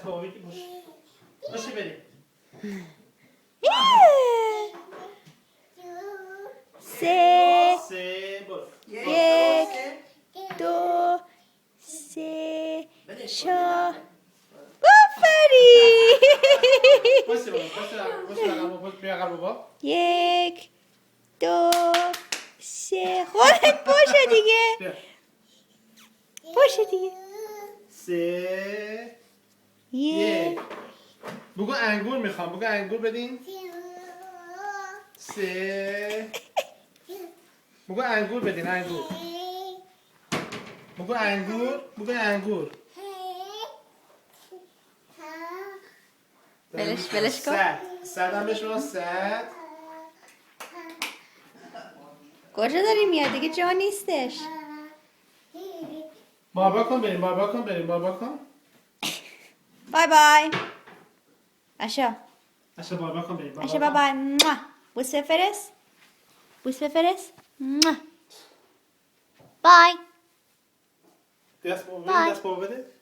باشه بریم. سه برو. یک دو سه چهار آفرین باشه بیا بابا. یک دو سه خودت باشه دیگه بیا. باشه دیگه سه یک بگو انگور میخوام. بگو انگور بدین. سه بگو انگور بدین. انگور بگو انگور. بگو انگور. بلش کن. صد هم بشما. صد کجا داری میاد دیگه جا نیستش بابا کن بریم. بابا کن بریم. بابا کن. بای بای اشا اشا بابا کن بریم. اشا بای بای موah. بوس بفرست بوس بفرست موah. بای دست بابا بده. بای. دست بابا بده.